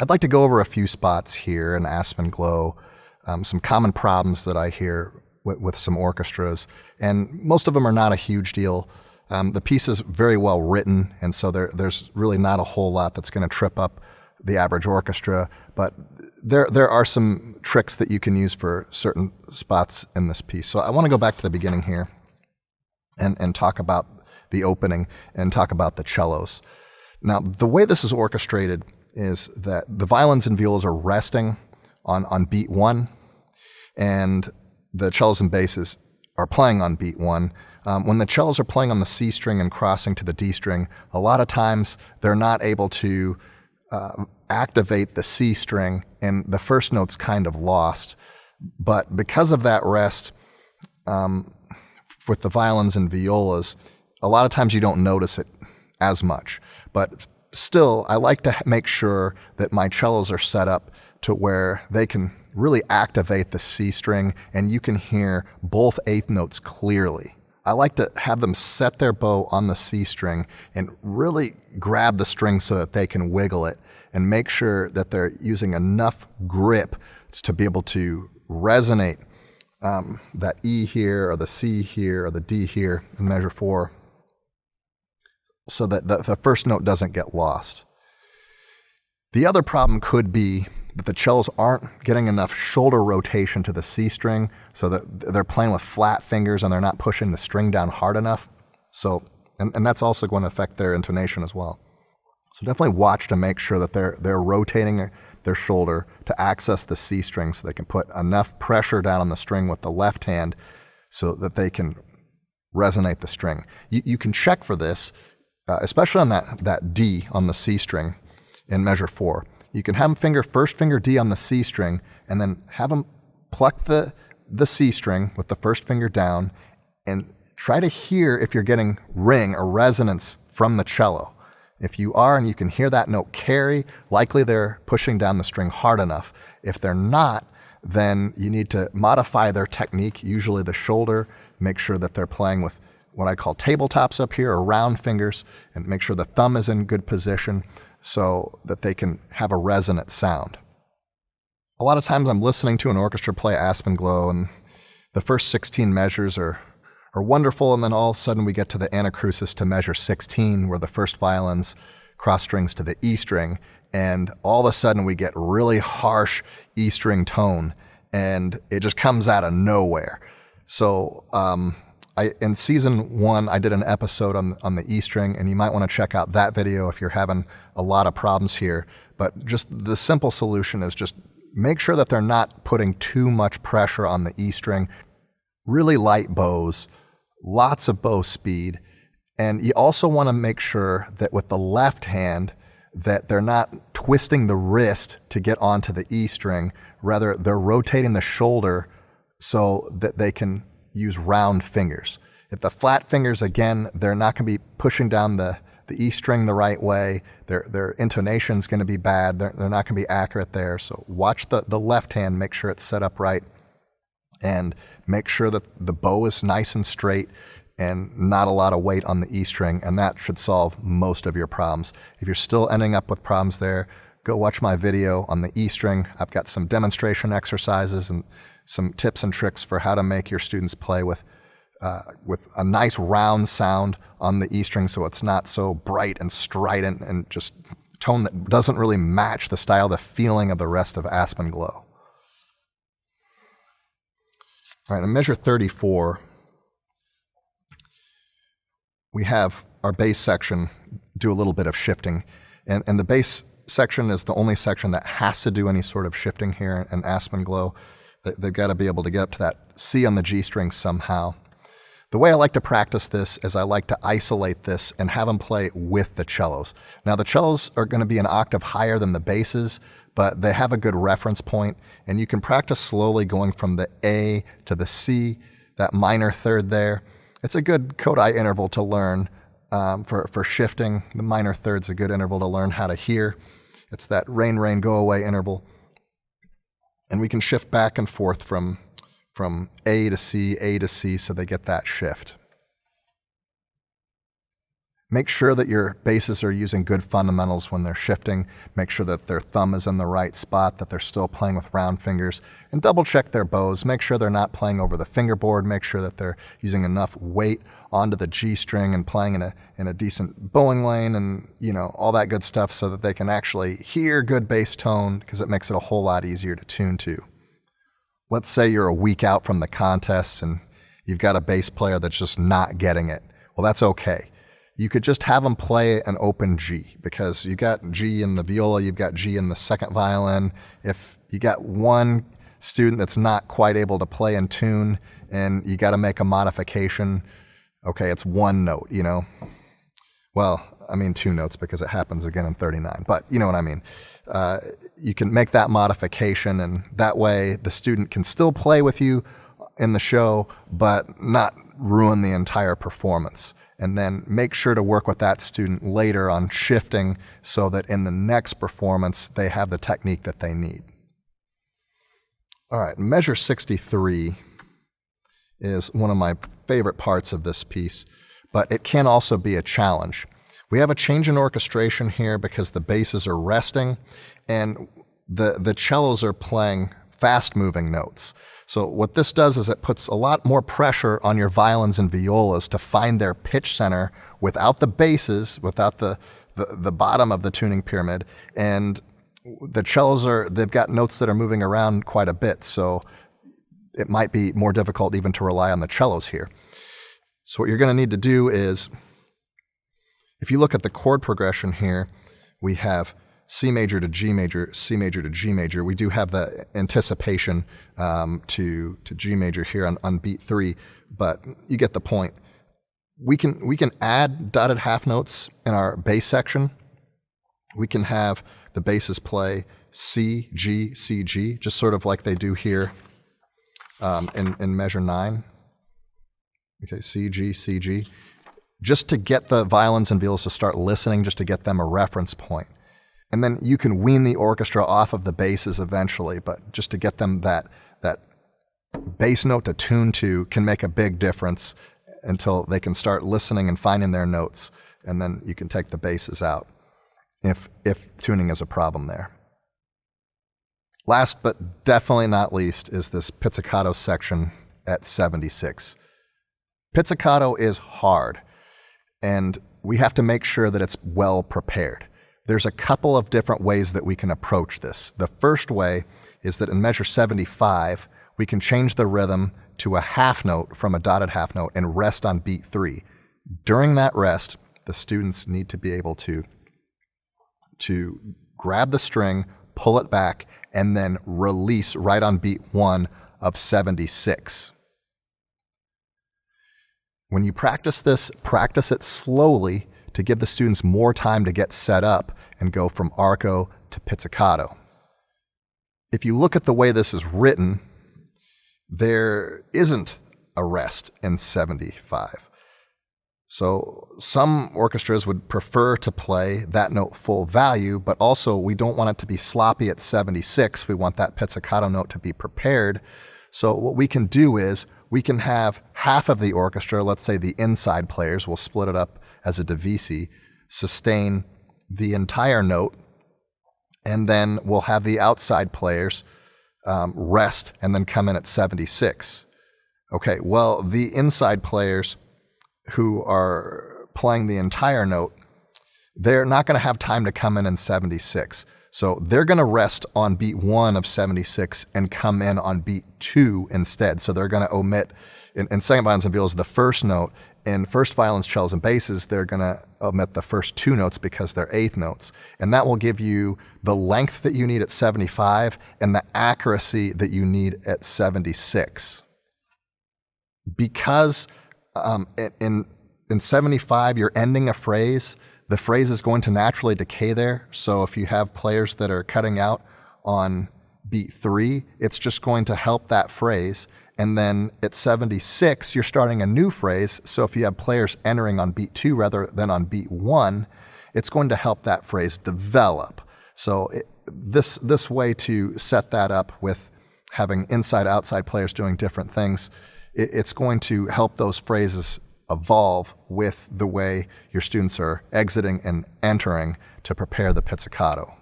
I'd like to go over a few spots here in Aspen Glow, some common problems that I hear with some orchestras, and most of them are not a huge deal. The piece is very well written, and so there's really not a whole lot that's going to trip up the average orchestra, but there are some tricks that you can use for certain spots in this piece. So I want to go back to the beginning here and talk about the opening and talk about the cellos. Now, the way this is orchestrated is that the violins and violas are resting on beat 1, and the cellos and basses are playing on beat 1. When the cellos are playing on the C string and crossing to the D string, a lot of times they're not able to activate the C string, and the first note's kind of lost. But because of that rest, with the violins and violas, a lot of times you don't notice it as much. But still, I like to make sure that my cellos are set up to where they can really activate the C string and you can hear both eighth notes clearly. I like to have them set their bow on the C string and really grab the string so that they can wiggle it and make sure that they're using enough grip to be able to resonate that E here or the C here or the D here in measure 4 so that the first note doesn't get lost. The other problem could be that the cellos aren't getting enough shoulder rotation to the C string so that they're playing with flat fingers and they're not pushing the string down hard enough. So, and that's also going to affect their intonation as well. So definitely watch to make sure that they're rotating their shoulder to access the C string so they can put enough pressure down on the string with the left hand so that they can resonate the string. You can check for this, especially on that D on the C string in measure 4. You can have them first finger D on the C string and then have them pluck the C string with the first finger down and try to hear if you're getting ring or resonance from the cello. If you are and you can hear that note carry, likely they're pushing down the string hard enough. If they're not, then you need to modify their technique, usually the shoulder, make sure that they're playing with what I call tabletops up here or round fingers, and make sure the thumb is in good position so that they can have a resonant sound. A lot of times I'm listening to an orchestra play Aspen Glow and the first 16 measures are wonderful, and then all of a sudden we get to the anacrusis to measure 16 where the first violins cross strings to the E string, and all of a sudden we get really harsh E string tone and it just comes out of nowhere. So in season 1 I did an episode on the E string, and you might want to check out that video if you're having a lot of problems here. But just the simple solution is just make sure that they're not putting too much pressure on the E string. Really light bows, lots of bow speed, and you also want to make sure that with the left hand that they're not twisting the wrist to get onto the E string. Rather, they're rotating the shoulder so that they can use round fingers. If the flat fingers, again, they're not going to be pushing down the E string the right way. Their intonation's going to be bad. They're not going to be accurate there. So watch the left hand, make sure it's set up right, and make sure that the bow is nice and straight and not a lot of weight on the E string, and that should solve most of your problems. If you're still ending up with problems there, go watch my video on the E string. I've got some demonstration exercises and some tips and tricks for how to make your students play with a nice round sound on the E string so it's not so bright and strident and just tone that doesn't really match the style, the feeling of the rest of Aspen Glow. All right, in measure 34, we have our bass section do a little bit of shifting. And the bass section is the only section that has to do any sort of shifting here in Aspen Glow. They've got to be able to get up to that C on the G string somehow. The way I like to practice this is I like to isolate this and have them play with the cellos. Now the cellos are going to be an octave higher than the basses, but they have a good reference point, and you can practice slowly going from the A to the C, that minor third there. It's a good coda interval to learn for shifting. The minor third's a good interval to learn how to hear. It's that rain, rain, go away interval. And we can shift back and forth from A to C so they get that shift. Make sure that your basses are using good fundamentals when they're shifting. Make sure that their thumb is in the right spot, that they're still playing with round fingers, and double check their bows. Make sure they're not playing over the fingerboard. Make sure that they're using enough weight onto the G string and playing in a decent bowing lane and, all that good stuff so that they can actually hear good bass tone, because it makes it a whole lot easier to tune to. Let's say you're a week out from the contest and you've got a bass player that's just not getting it. Well, that's okay. You could just have them play an open G, because you got G in the viola, you've got G in the second violin. If you got one student that's not quite able to play in tune and you got to make a modification, okay, it's one note, Well, I mean 2 notes because it happens again in 39, but you know what I mean. You can make that modification, and that way the student can still play with you in the show, but not ruin the entire performance. And then make sure to work with that student later on shifting so that in the next performance, they have the technique that they need. All right, measure 63 is one of my favorite parts of this piece, but it can also be a challenge. We have a change in orchestration here because the basses are resting and the cellos are playing fast-moving notes. So what this does is it puts a lot more pressure on your violins and violas to find their pitch center without the basses, without the bottom of the tuning pyramid. And the cellos they've got notes that are moving around quite a bit, so it might be more difficult even to rely on the cellos here. So what you're going to need to do is, if you look at the chord progression here, we have C major to G major, C major to G major. We do have the anticipation to G major here on beat 3, but you get the point. We can add dotted half notes in our bass section. We can have the basses play C, G, C, G, just sort of like they do here in measure 9. Okay, C, G, C, G. Just to get the violins and violas to start listening, just to get them a reference point. And then you can wean the orchestra off of the basses eventually, but just to get them that bass note to tune to can make a big difference until they can start listening and finding their notes, and then you can take the basses out if tuning is a problem there. Last but definitely not least is this pizzicato section at 76. Pizzicato is hard, and we have to make sure that it's well prepared. There's a couple of different ways that we can approach this. The first way is that in measure 75, we can change the rhythm to a half note from a dotted half note and rest on beat 3. During that rest, the students need to be able to grab the string, pull it back, and then release right on beat 1 of 76. When you practice this, practice it slowly to give the students more time to get set up and go from arco to pizzicato. If you look at the way this is written, there isn't a rest in 75. So some orchestras would prefer to play that note full value, but also we don't want it to be sloppy at 76. We want that pizzicato note to be prepared. So what we can do is we can have half of the orchestra, let's say the inside players, we'll split it up as a divisi, sustain the entire note, and then we'll have the outside players rest and then come in at 76. Okay, well, the inside players who are playing the entire note, they're not going to have time to come in 76. So they're going to rest on beat 1 of 76 and come in on beat 2 instead. So they're going to omit, in second violins and violas, the first note. In first violins, cellos, and basses, they're going to omit the first 2 notes because they're eighth notes. And that will give you the length that you need at 75 and the accuracy that you need at 76. Because in 75, you're ending a phrase, the phrase is going to naturally decay there. So if you have players that are cutting out on beat 3, it's just going to help that phrase. And then at 76, you're starting a new phrase. So if you have players entering on beat 2 rather than on beat 1, it's going to help that phrase develop. So this way to set that up with having inside-outside players doing different things, it's going to help those phrases evolve with the way your students are exiting and entering to prepare the pizzicato.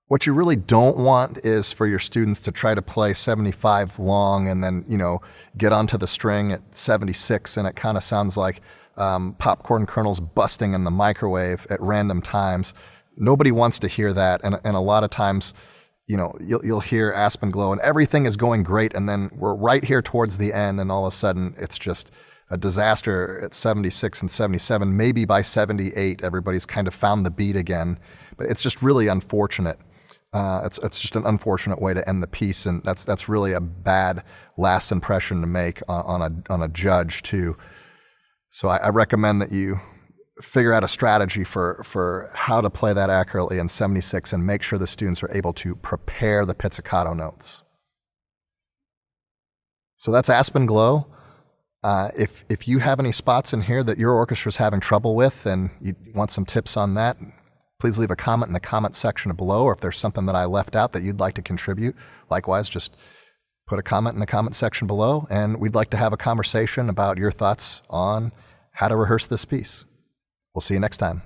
What you really don't want is for your students to try to play 75 long and then, get onto the string at 76 and it kind of sounds like popcorn kernels busting in the microwave at random times. Nobody wants to hear that. And a lot of times, you'll hear Aspen Glow and everything is going great. And then we're right here towards the end and all of a sudden it's just a disaster at 76 and 77. Maybe by 78, everybody's kind of found the beat again. But it's just really unfortunate. It's just an unfortunate way to end the piece, and that's really a bad last impression to make on a judge too. So I recommend that you figure out a strategy for how to play that accurately in 76 and make sure the students are able to prepare the pizzicato notes. So that's Aspen Glow. If you have any spots in here that your orchestra is having trouble with and you want some tips on that, please leave a comment in the comment section below, or if there's something that I left out that you'd like to contribute, likewise, just put a comment in the comment section below, and we'd like to have a conversation about your thoughts on how to rehearse this piece. We'll see you next time.